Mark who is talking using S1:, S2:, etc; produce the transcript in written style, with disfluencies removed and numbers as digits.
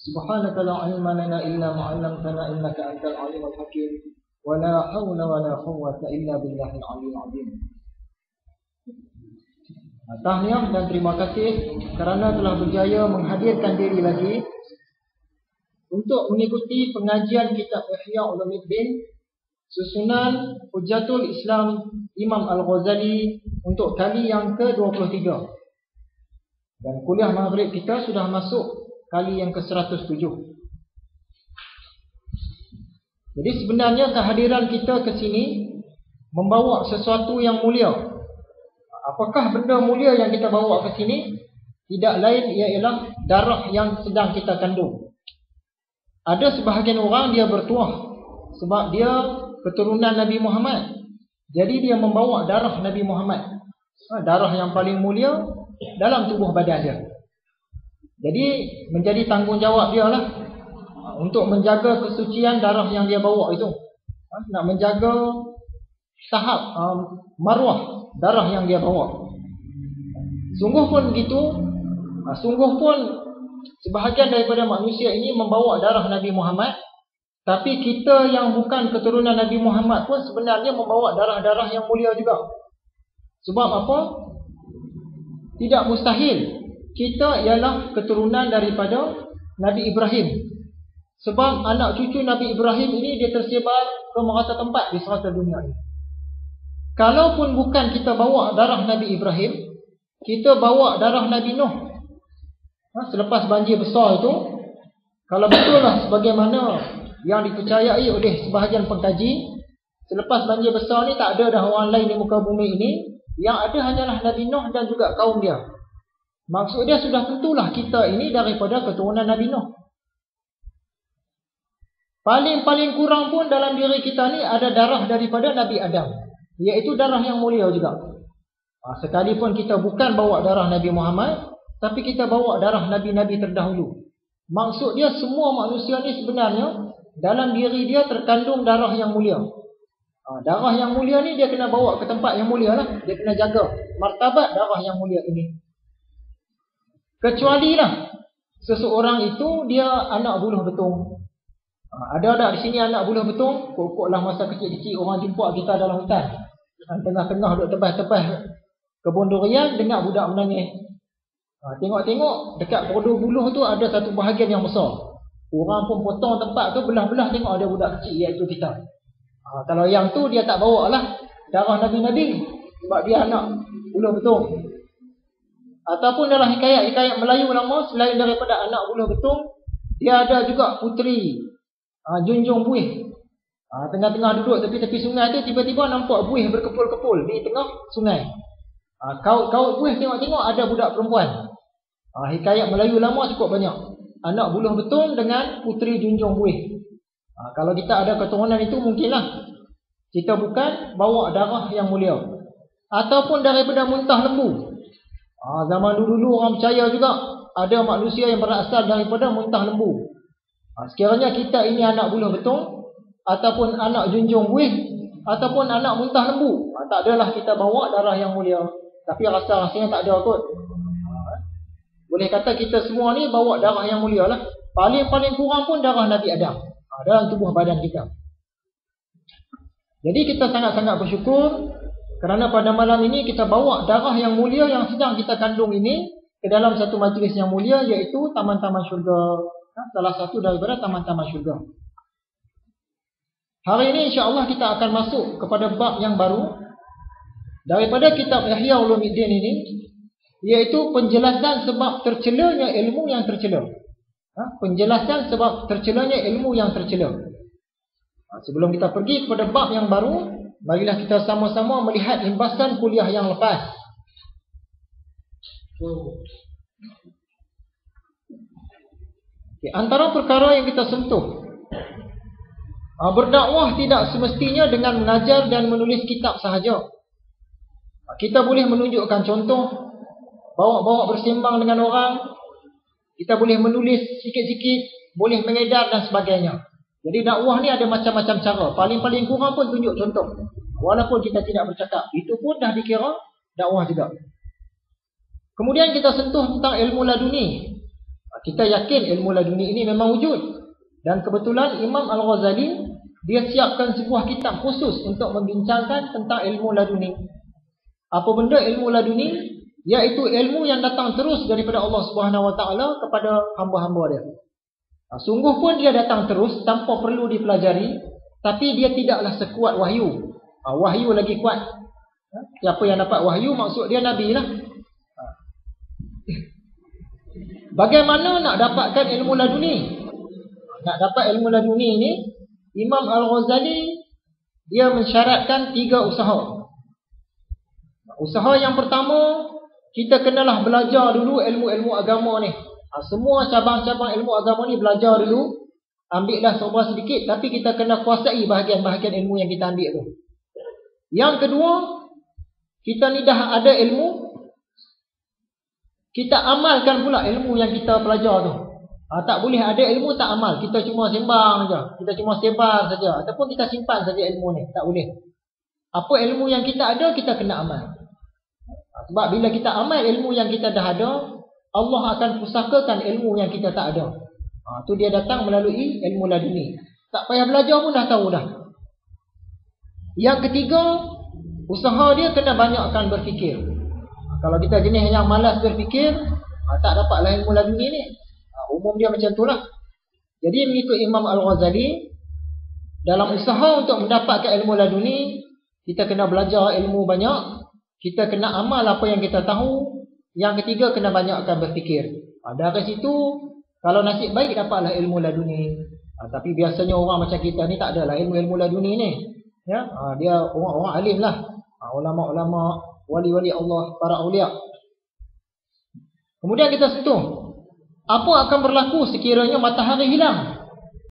S1: Subhanaka la ilma lana illa ma 'allamtana innaka antal alimul hakim. Wa la haula wa la quwwata illa billahil aliyyil azim. Tahniah dan terima kasih kerana telah berjaya menghadirkan diri lagi untuk mengikuti pengajian kitab Ihya Ulumuddin susunan Hujjatul Islam Imam Al-Ghazali untuk kali yang ke-23. Dan kuliah maghrib kita sudah masuk kali yang ke-107. Jadi sebenarnya kehadiran kita ke sini membawa sesuatu yang mulia. Apakah benda mulia yang kita bawa ke sini? Tidak lain ialah darah yang sedang kita kandung. Ada sebahagian orang dia bertuah sebab dia keturunan Nabi Muhammad. Jadi dia membawa darah Nabi Muhammad, darah yang paling mulia dalam tubuh badan dia. Jadi menjadi tanggungjawab dia lah untuk menjaga kesucian darah yang dia bawa itu. Nak menjaga tahap maruah darah yang dia bawa. Sungguh pun begitu. Sungguh pun sebahagian daripada manusia ini membawa darah Nabi Muhammad. Tapi kita yang bukan keturunan Nabi Muhammad pun sebenarnya membawa darah-darah yang mulia juga. Sebab apa? Tidak mustahil kita ialah keturunan daripada Nabi Ibrahim. Sebab anak cucu Nabi Ibrahim ini dia tersebar ke merata tempat di serata dunia ini. Kalaupun bukan kita bawa darah Nabi Ibrahim, kita bawa darah Nabi Nuh. Selepas banjir besar itu, kalau betul lah sebagaimana yang dipercayai oleh sebahagian pengkaji, selepas banjir besar ni tak ada dah orang lain di muka bumi ini, yang ada hanyalah Nabi Nuh dan juga kaum dia. Maksud dia sudah tentulah kita ini daripada keturunan Nabi Nuh. Paling-paling kurang pun dalam diri kita ni ada darah daripada Nabi Adam, iaitu darah yang mulia juga. Sekalipun kita bukan bawa darah Nabi Muhammad, tapi kita bawa darah Nabi-Nabi terdahulu. Maksud dia semua manusia ni sebenarnya dalam diri dia terkandung darah yang mulia. Darah yang mulia ni dia kena bawa ke tempat yang mulia lah. Dia kena jaga martabat darah yang mulia ini. Kecuali lah seseorang itu dia anak buluh betung. Ada tak di sini anak buluh betung? Pokoklah masa kecil-kecil orang jumpa kita dalam hutan. Tengah-tengah duduk tebas-tebas kebun durian, dengar budak menangis. Tengok-tengok dekat bodoh buluh tu ada satu bahagian yang besar. Orang pun potong tempat tu, belah-belah tengok ada budak kecil, iaitu kita. Kalau yang tu dia tak bawa lah darah Nabi-Nabi, sebab dia anak buluh betung. Ataupun dalam hikayat-hikayat Melayu lama, selain daripada anak buluh betung, dia ada juga puteri junjung buih. Tengah-tengah duduk tepi-tepi sungai tu, tiba-tiba nampak buih berkepul-kepul di tengah sungai. Kaut buih tengok-tengok ada budak perempuan. Hikayat Melayu lama cukup banyak. Anak buluh betung dengan puteri junjung buih. Kalau kita ada keturunan itu mungkinlah kita bukan bawa darah yang mulia. Ataupun daripada muntah lembu. Zaman dulu-dulu orang percaya juga ada manusia yang berasal daripada muntah lembu. Sekiranya kita ini anak buluh betung, ataupun anak junjung buih, ataupun anak muntah lembu, tak adalah kita bawa darah yang mulia. Tapi rasa-rasanya tak ada kot. Boleh kata kita semua ni bawa darah yang mulia lah. Paling-paling kurang pun darah Nabi Adam dalam tubuh badan kita. Jadi kita sangat-sangat bersyukur kerana pada malam ini kita bawa darah yang mulia yang sedang kita kandung ini ke dalam satu majlis yang mulia, iaitu Taman-Taman Syurga. Salah satu daripada Taman-Taman Syurga. Hari ini insya-Allah kita akan masuk kepada bab yang baru daripada kitab Ihya Ulumuddin ini, iaitu penjelasan sebab tercelanya ilmu yang tercela. Penjelasan sebab tercelanya ilmu yang tercela. Sebelum kita pergi kepada bab yang baru, marilah kita sama-sama melihat imbasan kuliah yang lepas. Antara perkara yang kita sentuh, berdakwah tidak semestinya dengan mengajar dan menulis kitab sahaja. Kita boleh menunjukkan contoh, bawa-bawa bersembang dengan orang, kita boleh menulis sikit-sikit, boleh mengedar dan sebagainya. Jadi dakwah ni ada macam-macam cara. Paling-paling kurang pun tunjuk contoh. Walaupun kita tidak bercakap, itu pun dah dikira dakwah juga. Kemudian kita sentuh tentang ilmu laduni. Kita yakin ilmu laduni ini memang wujud. Dan kebetulan Imam Al-Ghazali dia siapkan sebuah kitab khusus untuk membincangkan tentang ilmu laduni. Apa benda ilmu laduni? Iaitu ilmu yang datang terus daripada Allah Subhanahu Wa Taala kepada hamba-hamba dia. Sungguh pun dia datang terus tanpa perlu dipelajari, tapi dia tidaklah sekuat wahyu. Wahyu lagi kuat. Siapa yang dapat wahyu maksud dia Nabi lah. Bagaimana nak dapatkan ilmu laduni? Nak dapat ilmu laduni ini, Imam Al-Ghazali dia mensyaratkan 3 usaha. Usaha yang pertama, kita kenalah belajar dulu ilmu-ilmu agama ni. Semua cabang-cabang ilmu agama ni belajar dulu. Ambillah seberapa sedikit, tapi kita kena kuasai bahagian-bahagian ilmu yang kita ambil tu. Yang kedua, kita ni dah ada ilmu, kita amalkan pula ilmu yang kita pelajar tu. Tak boleh ada ilmu tak amal. Kita cuma sembang saja, kita cuma sebar saja, ataupun kita simpan saja ilmu ni. Tak boleh. Apa ilmu yang kita ada, kita kena amal. Sebab bila kita amal ilmu yang kita dah ada, Allah akan pusakakan ilmu yang kita tak ada. Tu dia datang melalui ilmu laduni. Tak payah belajar pun dah tahu dah. Yang ketiga, usaha dia kena banyakkan berfikir. Kalau kita jenis yang malas berfikir, tak dapatlah ilmu laduni ni. Umum dia macam itulah. Jadi mengikut Imam Al-Ghazali, dalam usaha untuk mendapatkan ilmu laduni, kita kena belajar ilmu banyak, kita kena amal apa yang kita tahu. Yang ketiga, kena banyakkan berfikir. Dari situ, kalau nasib baik dapatlah ilmu laduni. Tapi biasanya orang macam kita ni tak adalah ilmu-ilmu laduni ni. Ya, dia orang-orang alim lah. Ulama-ulama, wali-wali Allah, para awliya. Kemudian kita sentuh, apa akan berlaku sekiranya matahari hilang?